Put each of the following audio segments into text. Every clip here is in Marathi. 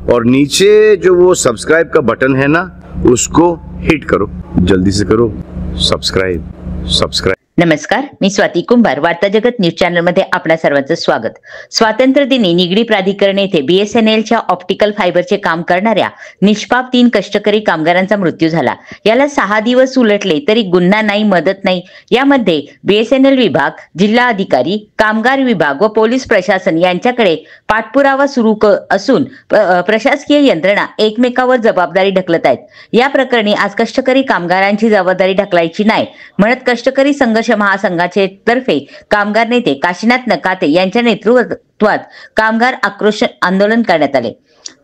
और नीचे जो वो सब्सक्राइब का बटन है ना, उसको हिट करो, जल्दी से करो सब्सक्राइब। नमस्कार, मी स्वाती कुंभार, वार्ता जगत न्यूज चॅनल मध्ये आपणा सर्वांचं स्वागत। स्वातंत्र्य दिनी निगडी प्राधिकरण येथे बीएसएनएलच्या ऑप्टिकल फायबरचे काम करणाऱ्या निष्पाप 3 कष्टकरी कामगारांचा मृत्यू झाला। याला 6 दिवस उलटले तरी गुन्हा नाही, मदत नाही। यामध्ये बीएसएनएल विभाग, जिल्हा अधिकारी, कामगार विभाग व पोलीस प्रशासन यांच्याकडे पाठपुरावा सुरू असून प्रशासकीय यंत्रणा एकमेकावर जबाबदारी ढकलत आहेत। या प्रकरणी आज कष्टकरी कामगारांची जबाबदारी ढकलायची नाही म्हणत कष्टकरी संघर्ष महासंघाचे तर्फे कामगार नेते काशीनाथ नकाते यांच्या नेतृत्वात कामगार आक्रोश आंदोलन करण्यात आले।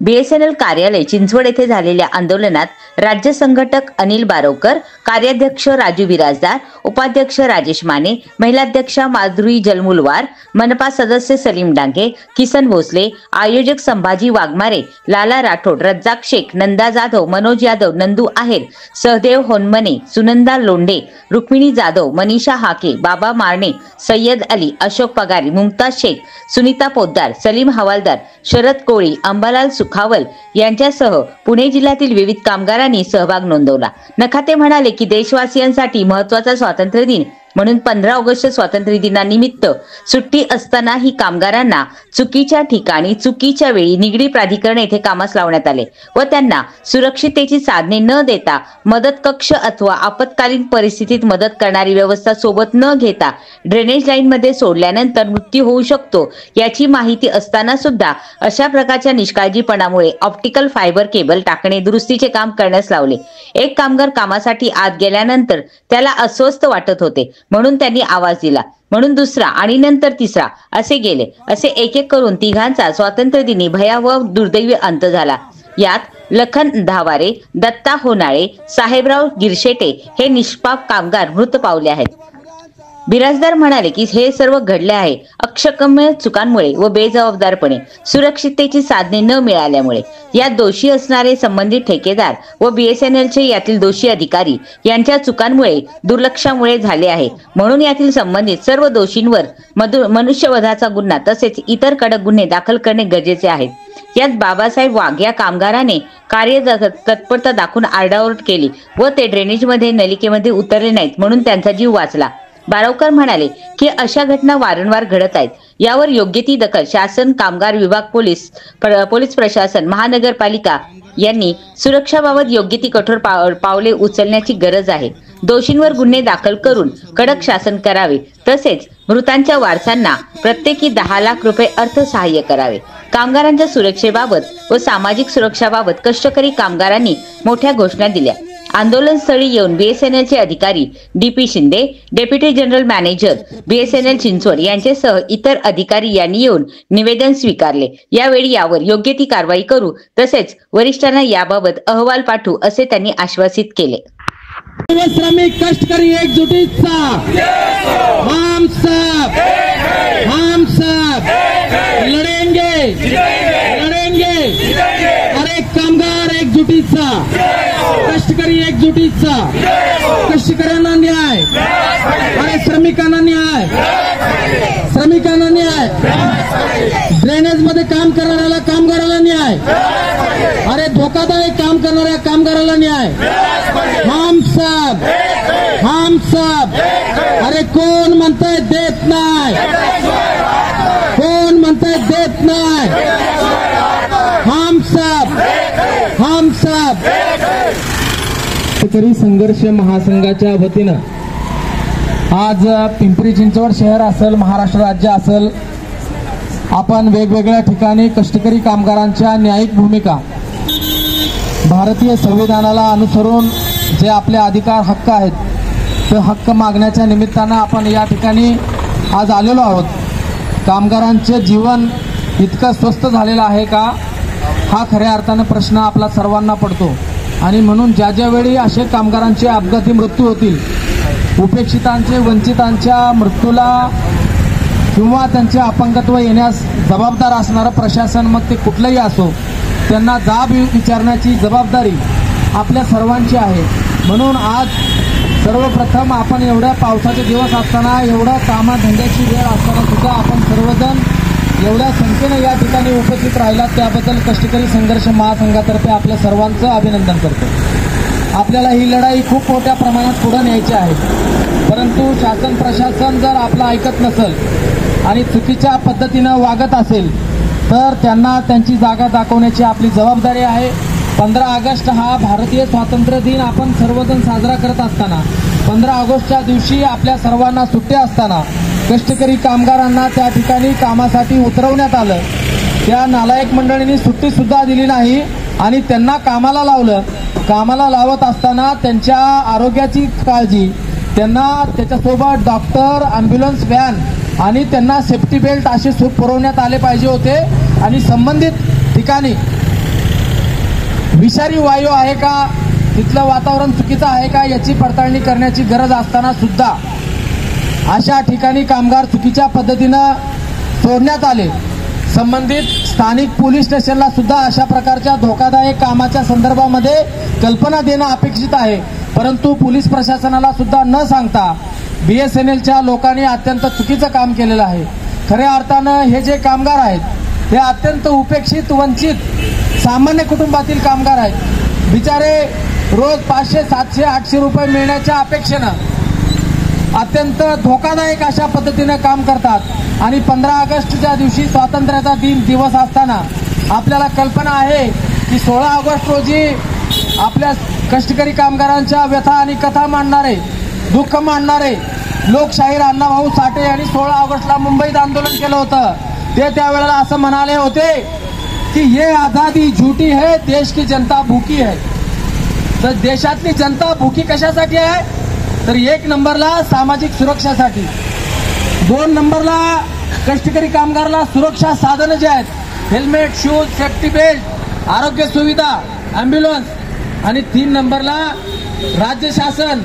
बीएसएनएल कार्यालय चिंचवड येथे झालेल्या आंदोलनात राज्य संघटक अनिल बारोकर, कार्याध्यक्ष राजू बिराजदार, उपाध्यक्ष राजेश माने, महिलाध्यक्षा माधुरी जलमुलवार, मनपा सदस्य सलीम डांगे, किसन भोसले, आयोजक संभाजी वाघमारे, लाला राठोड, रज्जाक शेख, नंदा जाधव, मनोज यादव, नंदू आहेर, सहदेव होनमने, सुनंदा लोंढे, रुक्मिणी जाधव, मनीषा हाके, बाबा मारणे, सय्यद अली, अशोक पगारी, मुमताज शेख, सुनीता पोद्दार, सलीम हवालदार, शरद कोळी, अंबालाल सुखावल यांच्यासह पुणे जिल्ह्यातील विविध कामगारांनी सहभाग नोंदवला। नखाते म्हणाले की देशवासियांसाठी महत्त्वाचा स्वातंत्र्य दिन म्हणून 15 ऑगस्ट स्वातंत्र्य दिनानिमित्त सुट्टी असतानाही कामगारांना चुकीच्या ठिकाणी चुकीच्या वेळी निगडी प्राधिकरण येथे कामास लावण्यात आले व त्यांना सुरक्षिततेची साधने न देता मदत कक्ष अथवा आपत्कालीन परिस्थितीत मदत करणारी व्यवस्था सोबत न घेता ड्रेनेज लाईन मध्ये सोडल्यानंतर मृत्यू होऊ शकतो याची माहिती असताना सुद्धा अशा प्रकारच्या निष्काळजीपणामुळे ऑप्टिकल फायबर केबल टाकणे दुरुस्तीचे काम करण्यास लावले। एक कामगार कामासाठी आत गेल्यानंतर त्याला अस्वस्थ वाटत होते म्हणून त्यांनी आवाज दिला, म्हणून दुसरा आणि नंतर तिसरा असे गेले। असे एक एक करून तिघांचा स्वातंत्र्य दिनी भयावह दुर्दैवी अंत झाला। यात लखन धावारे, दत्ता होनाळे, साहेबराव गिरशेटे हे निष्पाप कामगार मृत पावले आहेत। बिराजदार म्हणाले की हे सर्व घडले आहे अक्षम्य चुकांमुळे व बेजबाबदारपणे, सुरक्षिततेची साधने न मिळाल्यामुळे। यात दोषी असणारे संबंधित ठेकेदार व बीएसएनएलचे यातील दोषी अधिकारी यांच्या चुकांमुळे, दुर्लक्षामुळे झाले आहे, म्हणून यातील संबंधित सर्व दोषींवर मनुष्यवधाचा गुन्हा तसेच इतर कडक गुन्हे दाखल करणे गरजेचे आहे। यात बाबासाहेब वाघ या कामगाराने तत्परता दाखवून आरडाओरड केली व ते ड्रेनेजमध्ये नलिकेमध्ये उतरले नाहीत म्हणून त्यांचा जीव वाचला। बारोकर म्हणाले की अशा घटना वारंवार घडत आहेत, यावर योग्य ती दखल शासन, कामगार विभाग, पोलीस प्रशासन, महानगरपालिका यांनी सुरक्षाबाबत योग्य ती कठोर पावले उचलण्याची गरज आहे। दोषींवर गुन्हे दाखल करून कडक शासन करावे तसेच मृतांच्या वारसांना प्रत्येकी 10 लाख रुपये अर्थसहाय्य करावे। कामगारांच्या सुरक्षेबाबत व सामाजिक सुरक्षाबाबत कष्टकरी कामगारांनी मोठ्या घोषणा दिल्या। आंदोलन स्थळी येऊन बीएसएनएलचे अधिकारी DP Shinde, deputy general manager BSNL Chinchwad यांच्यासह इतर अधिकारी यांनी येऊन निवेदन स्वीकारले। यावेळी यावर योग्य ती कारवाई करू तसेच वरिष्ठांना याबाबत अहवाल पाठवू असे त्यांनी आश्वासित केले। श्रमिक कष्टकरी एकजुटीचा हम सब लढेंगे अरे कामगार एकजुटीचा, कष्टकरी एकजुटीचा, कष्टकऱ्यांना न्याय, अरे श्रमिकांना न्याय, ड्रेनेज मध्ये काम करणाऱ्याला कामगाराला न्याय, अरे धोकादायक काम करणाऱ्या कामगाराला न्याय। हम सब अरे कोण म्हणताय देत नाही, कोण म्हणताय देत नाही। हम सब शेतकरी संघर्ष महासंघाच्या वतीनं आज पिंपरी चिंचवड शहर असेल, महाराष्ट्र राज्य असेल, आपण वेगवेगळ्या ठिकाणी कष्टकरी कामगारांच्या न्यायिक भूमिका, भारतीय संविधानाला अनुसरून जे आपले अधिकार हक्क आहेत ते हक्क मागण्याच्या निमित्तानं आपण या ठिकाणी आज आलेलो आहोत। कामगारांचे जीवन इतकं स्वस्त झालेलं आहे का हा खऱ्या अर्थाने प्रश्न आपला सर्वांना पडतो आणि म्हणून ज्या वेळी असे कामगारांचे अपघाती मृत्यू होतील, उपेक्षितांचे, वंचितांच्या मृत्यूला किंवा त्यांचे अपंगत्व येण्यास जबाबदार असणारं प्रशासन, मग ते कुठलंही असो, त्यांना जाब विचारण्याची जबाबदारी आपल्या सर्वांची आहे। म्हणून आज सर्वप्रथम आपण एवढ्या पावसाचे दिवस असताना, एवढा कामाधंद्याची वेळ असताना सुद्धा आपण सर्वजण एवढ्या संख्येने या ठिकाणी उपस्थित राहिला त्याबद्दल कष्टकरी संघर्ष महासंघातर्फे आपल्या सर्वांचं अभिनंदन करतो. आपल्याला ही लढाई खूप मोठ्या प्रमाणात पुढे न्यायची आहे, परंतु शासन प्रशासन जर आपलं ऐकत नसेल आणि चुकीच्या पद्धतीनं वागत असेल तर त्यांना त्यांची जागा दाखवण्याची आपली जबाबदारी आहे. 15 ऑगस्ट हा भारतीय स्वातंत्र्य दिन आपण सर्वजण साजरा करत असताना 15 ऑगस्टच्या दिवशी आपल्या सर्वांना सुट्ट्या असताना कष्टकरी कामगारांना त्या ठिकाणी कामासाठी उतरवण्यात आलं. त्या नालायक मंडळींनी सुट्टी सुद्धा दिली नाही आणि त्यांना कामाला लावलं. कामाला लावत असताना त्यांच्या आरोग्याची काळजी, त्यांना त्याच्यासोबत डॉक्टर, ॲम्ब्युलन्स व्हॅन आणि त्यांना सेफ्टी बेल्ट असे पुरवण्यात आले पाहिजे होते. आणि संबंधित ठिकाणी विषारी वायू आहे का, तिथलं वातावरण चुकीचं आहे का याची पडताळणी करण्याची गरज असताना सुद्धा अशा ठिकाणी कामगार चुकीच्या पद्धतीनं सोडण्यात आले. संबंधित स्थानिक पोलीस स्टेशनला सुद्धा अशा प्रकारच्या धोकादायक कामाच्या संदर्भामध्ये कल्पना देणं अपेक्षित आहे, परंतु पोलीस प्रशासनाला सुद्धा न सांगता BSNLच्या लोकांनी अत्यंत चुकीचं काम केलेलं आहे. खऱ्या अर्थानं हे जे कामगार आहेत हे अत्यंत उपेक्षित, वंचित सामान्य कुटुंबातील कामगार आहेत. बिचारे रोज 500, 700, 800 रुपये मिळण्याच्या अपेक्षेनं अत्यंत धोकादायक अशा पद्धतीने काम करतात. आणि 15 ऑगस्टच्या दिवशी स्वातंत्र्याचा दिवस असताना आपल्याला कल्पना आहे की 16 ऑगस्ट रोजी आपल्या कष्टकरी कामगारांच्या व्यथा आणि कथा मांडणारे, दुःख मांडणारे लोकशाहीर अण्णाभाऊ साठे यांनी 16 ऑगस्टला मुंबईत आंदोलन केलं होतं. ते त्यावेळेला असं म्हणाले होते की ये आजादी झूठी है, देश की जनता भूकी है. तर देशातली जनता भूकी कशासाठी आहे, तर 1 नंबरला सामाजिक सुरक्षासाठी, 2 नंबरला कष्टकरी कामगाराला सुरक्षा साधनं जे आहेत, हेल्मेट, शूज, सेफ्टी बेल्ट, आरोग्य सुविधा, ॲम्ब्युलन्स, आणि 3 नंबरला राज्य शासन,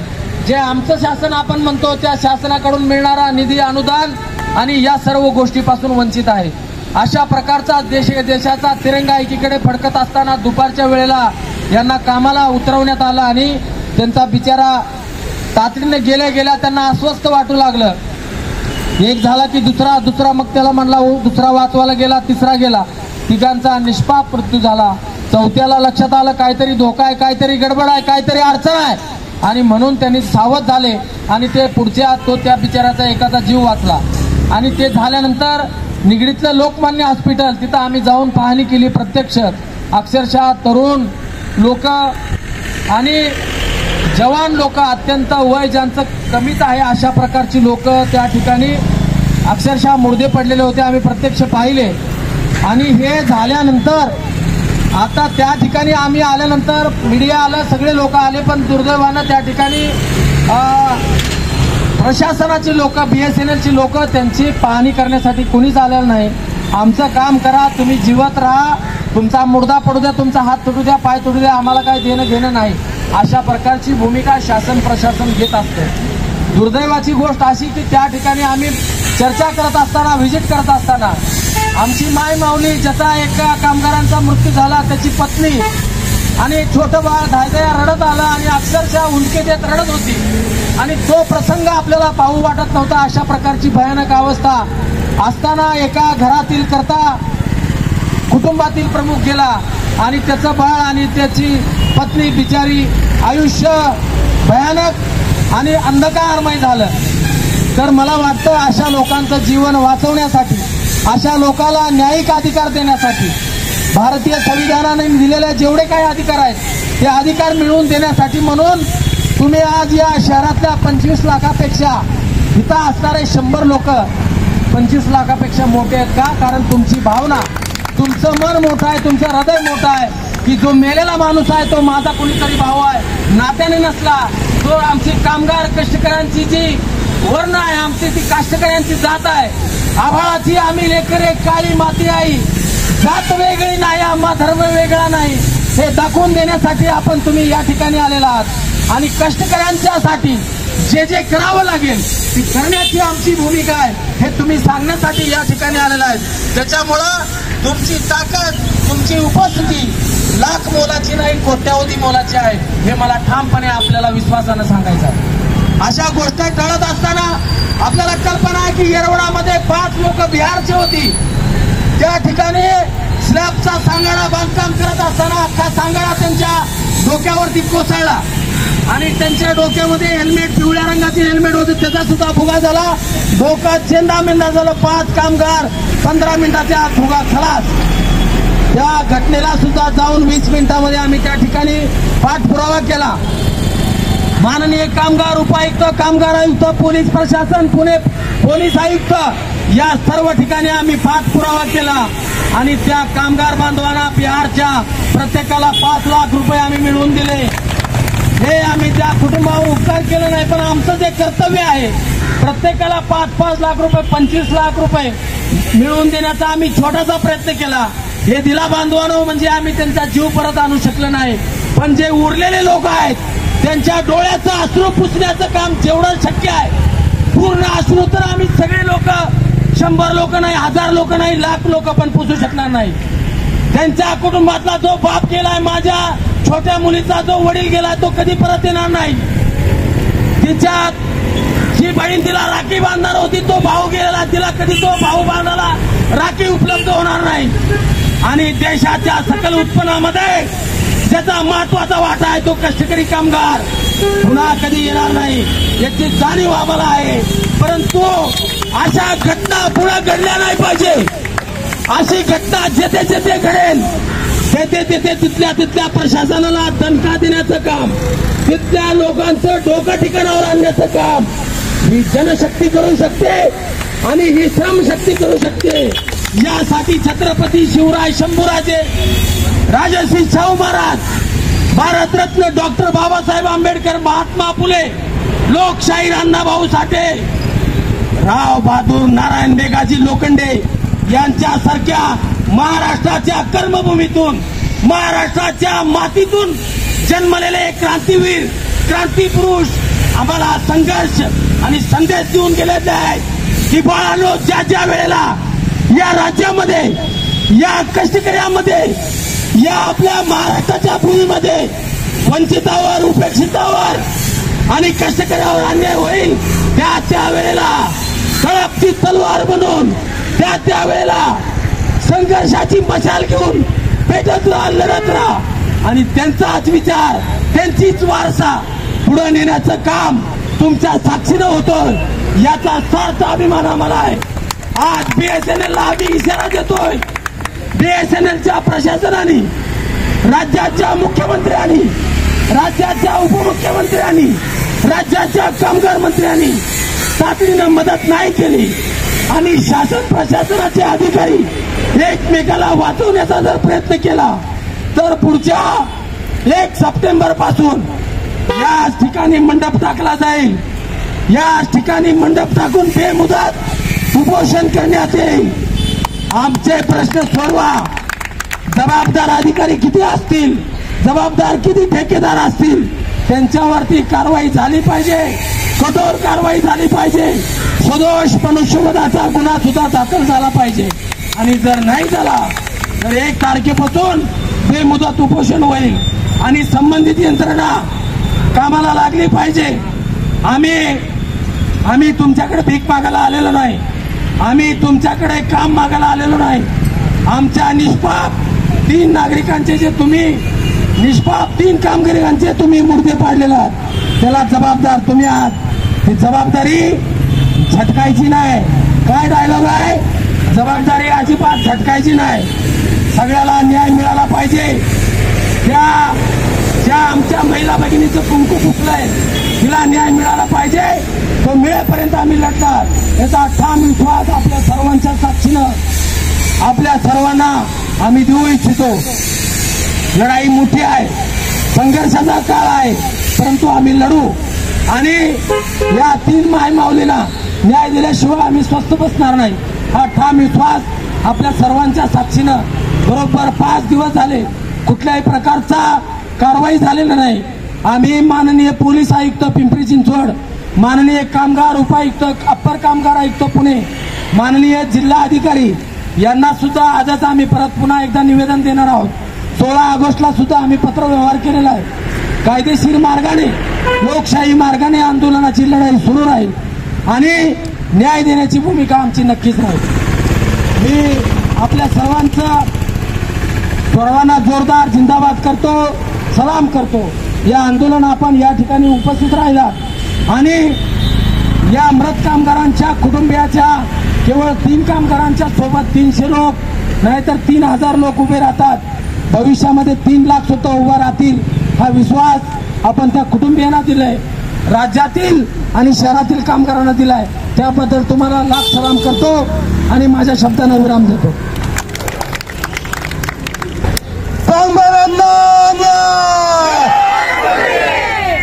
जे आमचं शासन आपण म्हणतो त्या शासनाकडून मिळणारा निधी, अनुदान आणि या सर्व गोष्टीपासून वंचित आहे. अशा प्रकारचा देशाचा तिरंगा एकीकडे फडकत असताना दुपारच्या वेळेला यांना कामाला उतरवण्यात आलं आणि त्यांचा बिचारा तातडीने गेल्या त्यांना अस्वस्थ वाटू लागलं. एक झाला की दुसरा मग त्याला म्हणला दुसरा वाचवायला गेला, तिसरा गेला, तिघांचा निष्पाप मृत्यू झाला. चौथ्याला लक्षात आलं काहीतरी धोका आहे, काहीतरी गडबड आहे, काहीतरी अडचण आहे आणि म्हणून त्यांनी सावध झाले आणि ते पुढच्या त्या बिचाराचा एकाचा जीव वाचला. आणि ते झाल्यानंतर निगडीतलं लोकमान्य हॉस्पिटल, तिथं आम्ही जाऊन पाहणी केली प्रत्यक्ष. अक्षरशः तरुण लोक आणि जवान लोक, अत्यंत वय ज्यांचं कमीच आहे अशा प्रकारची लोक त्या ठिकाणी अक्षरशः मुर्दे पडलेले होते. आम्ही प्रत्यक्ष पाहिले. आणि हे झाल्यानंतर आता त्या ठिकाणी आम्ही आल्यानंतर मीडिया आलं, सगळे लोक आले, पण दुर्दैवानं त्या ठिकाणी प्रशासनाची लोक, BSNLची लोक त्यांची पाहणी करण्यासाठी कुणीच आलेलं नाही. आमचं काम करा, तुम्ही जिवंत राहा, तुमचा मुर्दा पडू द्या, तुमचा हात तुटू द्या, पाय तुटू द्या, आम्हाला काही देणं घेणं नाही, अशा प्रकारची भूमिका शासन प्रशासन घेत असते. दुर्दैवाची गोष्ट अशी की त्या ठिकाणी आम्ही चर्चा करत असताना, व्हिजिट करत असताना आमची माय माऊली, ज्याचा एका कामगारांचा मृत्यू झाला, त्याची पत्नी आणि छोटं बाळ धायदया रडत आलं आणि अक्षरशः उलके देत रडत होती. आणि तो प्रसंग आपल्याला पाहू वाटत नव्हता. अशा प्रकारची भयानक अवस्था असताना एका घरातील करता कुटुंबातील प्रमुख गेला आणि त्याचं बाळ आणि त्याची पत्नी बिचारी आयुष्य भयानक आणि अंधकारमय झालं. तर मला वाटतं अशा लोकांचं जीवन वाचवण्यासाठी, अशा लोकांना न्यायिक अधिकार देण्यासाठी, भारतीय संविधानाने दिलेले जेवढे काही अधिकार आहेत ते अधिकार मिळवून देण्यासाठी म्हणून तुम्ही आज या शहरातल्या 25 लाखापेक्षा इथं असणारे 100 लोक 25 लाखापेक्षा मोठे आहेत का? कारण तुमची भावना, तुमचं मन मोठं आहे, तुमचं हृदय मोठं आहे की जो मेलेला माणूस आहे तो माझा कोणीतरी भाऊ आहे, नात्याने नसला, तो आमची कामगार कष्टकऱ्यांची जी वर्ण आहे, आमची ती काष्टकऱ्यांची जात आहे, आभाळाची आम्ही लेकरे, काळी माती आई, जात वेगळी नाही, आम्हा धर्म वेगळा नाही, हे दाखवून देण्यासाठी आपण तुम्ही या ठिकाणी आलेला आहात. आणि कष्टकऱ्यांच्यासाठी जे जे करावं लागेल ती करण्याची आमची भूमिका आहे हे तुम्ही सांगण्यासाठी या ठिकाणी आलेला आहे. त्याच्यामुळं तुमची ताकद, तुमची उपस्थिती लाख मोलाची नाही, कोट्यावधी मोलाची आहे हे मला ठामपणे आपल्याला विश्वासानं सांगायचं आहे. अशा गोष्टी टळत असताना आपल्याला कल्पना आहे की येरवडामध्ये 5 लोक बिहारचे होती त्या ठिकाणी स्लॅबचा सांगाडा बांधकाम करत असताना अख्खा सांगाडा त्यांच्या डोक्यावरती कोसळला आणि त्यांच्या डोक्यामध्ये हेल्मेट, पिवळ्या रंगाचे हेल्मेट होते, त्याचा सुद्धा फुगा झाला. डोका चेंदामेंदा झालं. 5 कामगार 15 मिनिटाच्या आत फुगा खलास. त्या घटनेला सुद्धा जाऊन 20 मिनिटांमध्ये आम्ही त्या ठिकाणी पाठपुरावा केला. माननीय कामगार उपायुक्त, कामगार आयुक्त, पोलीस प्रशासन, पुणे पोलीस आयुक्त या सर्व ठिकाणी आम्ही पाठपुरावा केला आणि त्या कामगार बांधवांना बिहारच्या प्रत्येकाला 5 लाख रुपये आम्ही मिळवून दिले. हे आम्ही त्या कुटुंबावर उपकार केले नाही, पण आमचं जे कर्तव्य आहे प्रत्येकाला 5-5 लाख रुपये, 25 लाख रुपये मिळवून देण्याचा आम्ही छोटासा प्रयत्न केला. हे दिला बांधवानो, म्हणजे आम्ही त्यांचा जीव परत आणू शकलो नाही, पण जे उरलेले लोक आहेत त्यांच्या डोळ्याचं अश्रू पुसण्याचं काम जेवढं शक्य आहे, पूर्ण अश्रू तर आम्ही सगळे लोक, 100 लोक नाही, 1000 लोक नाही, लाख लोक पण पुसू शकणार नाही. त्यांच्या कुटुंबातला जो बाप गेलाय, माझ्या छोट्या मुलीचा जो वडील गेलाय, तो कधी परत येणार नाही. तिच्या जी बहीण तिला राखी बांधणार होती, तो भाऊ गेला, तिला कधी तो भाऊ बांधायला राखी उपलब्ध होणार नाही. आणि देशाच्या सकल उत्पन्नामध्ये ज्याचा महत्वाचा वाटा आहे तो कष्टकरी कामगार पुन्हा कधी येणार नाही याची जाणीव आम्हाला आहे. परंतु अशा घटना पुन्हा घडल्या नाही पाहिजे. अशी घटना जेथे जेथे घडेल तेथे तेथे तिथल्या प्रशासनाला दणका देण्याचं काम, तिथल्या लोकांचं डोकं ठिकाणावर आणण्याचं काम ही जनशक्ती करू शकते आणि ही श्रमशक्ती करू शकते. यासाठी छत्रपती शिवराय शंभूराजे राजर्षी शाहू महाराज, भारतरत्न डॉक्टर बाबासाहेब आंबेडकर, महात्मा फुले, लोकशाहीर अण्णाभाऊ साठे, राव बहादूर नारायण मेघाजी लोखंडे यांच्यासारख्या महाराष्ट्राच्या कर्मभूमीतून, महाराष्ट्राच्या मातीतून जन्मलेले क्रांतीवीर, क्रांतीपुरुष आम्हाला संघर्ष आणि संदेश देऊन गेलेले आहेत की बाळांनो, ज्या ज्या वेळेला या राज्यामध्ये, या कष्टकऱ्यामध्ये, या आपल्या महाराष्ट्राच्या भूमीमध्ये वंचितावर, उपेक्षितावर आणि कष्टकऱ्यावर अन्याय होईल, त्या वेळेला कळपची तलवार बनवून, त्या वेळेला संघर्षाची मशाल घेऊन पेटत राहा, लढत राहा आणि त्यांचाच विचार, त्यांचीच वारसा पुढे नेण्याचं काम तुमच्या साक्षीनं होतं. याचा सार्थ अभिमान आम्हाला आहे. आज बीएसएनएलला आम्ही इशारा देतोय. बीएसएनएलच्या प्रशासनाने, राज्याच्या मुख्यमंत्र्यांनी, राज्याच्या उपमुख्यमंत्र्यांनी, राज्याच्या कामगार मंत्र्यांनी तातडीनं मदत नाही केली आणि शासन प्रशासनाचे अधिकारी एकमेकाला वाचवण्याचा जर प्रयत्न केला तर पुढच्या 1 सप्टेंबर पासून या ठिकाणी मंडप टाकला जाईल. या ठिकाणी मंडप टाकून बेमुदत उपोषण करण्यात येईल. आमचे प्रश्न सोडवा. जबाबदार अधिकारी किती असतील, जबाबदार किती ठेकेदार असतील, त्यांच्यावरती कारवाई झाली पाहिजे, कठोर कारवाई झाली पाहिजे. सदोष मनुष्यवधाचा गुन्हा सुद्धा दाखल झाला पाहिजे आणि जर नाही झाला तर 1 तारखेपासून बेमुदत उपोषण होईल आणि संबंधित यंत्रणा कामाला लागली पाहिजे. आम्ही तुमच्याकडे भीक मागायला आलेलो नाही, आम्ही तुमच्याकडे काम मागायला आलेलो नाही. आमच्या निष्पाप 3 नागरिकांचे जे तुम्ही, निष्पाप 3 कामगारांचे तुम्ही मुर्दे पाडलेले आहात, त्याला जबाबदार तुम्ही आहात. ती जबाबदारी झटकायची नाही. काय डायलॉग आहे? जबाबदारी अजिबात झटकायची नाही. सगळ्याला न्याय मिळाला पाहिजे. ज्या आमच्या महिला भगिनीचं कुंकू फुटलंय तिला न्याय मिळाला पाहिजे. तो मिळेपर्यंत आम्ही लढणार. याचा ठाम विश्वास आपल्या सर्वांच्या साक्षीनं आपल्या सर्वांना आम्ही देऊ इच्छितो. लढाई मोठी आहे, संघर्षाचा काळ आहे, परंतु आम्ही लढू आणि या 3 मायमाऊलीला न्याय दिल्याशिवाय आम्ही स्वस्थ बसणार नाही. हा ठाम विश्वास आपल्या सर्वांच्या साक्षीनं. बरोबर 5 दिवस झाले कुठल्याही प्रकारचा कारवाई झालेला नाही. आम्ही माननीय पोलीस आयुक्त पिंपरी चिंचवड, माननीय कामगार उपायुक्त, अप्पर कामगार आयुक्त पुणे, माननीय जिल्हा अधिकारी यांना सुद्धा आजच आम्ही परत पुन्हा एकदा निवेदन देणार आहोत. 16 ऑगस्टला सुद्धा आम्ही पत्र व्यवहार केलेला आहे. कायदेशीर मार्गाने, लोकशाही मार्गाने आंदोलनाची लढाई सुरू राहील आणि न्याय देण्याची भूमिका आमची नक्कीच राहील. मी आपल्या सर्वांना जोरदार जिंदाबाद करतो, सलाम करतो। या आंदोलन आपण या ठिकाणी उपस्थित राहिलात आणि या मृत कामगारांच्या कुटुंबियाच्या केवळ 3 कामगारांच्या सोबत 300 लोक नाहीतर 3000 लोक उभे राहतात, भविष्यामध्ये 3 लाख सुद्धा उभा राहतील हा विश्वास आपण त्या कुटुंबियांना दिलाय, राज्यातील आणि शहरातील कामगारांना दिलाय। त्याबद्दल तुम्हाला लाख सलाम करतो आणि माझ्या शब्दांना विराम देतो।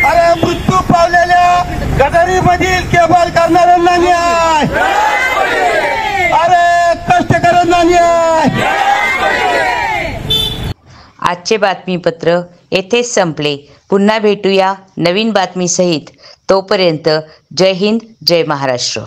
अरे मृत्यू पावलेल्या गटारीमधील केबल करणाऱ्यांना न्याय, अरे कष्टकऱ्यांना न्याय। आजचे बातमीपत्र येथेच संपले। पुन्हा भेटूया नवीन बातमीसहित। तोपर्यंत जय हिंद, जय महाराष्ट्र।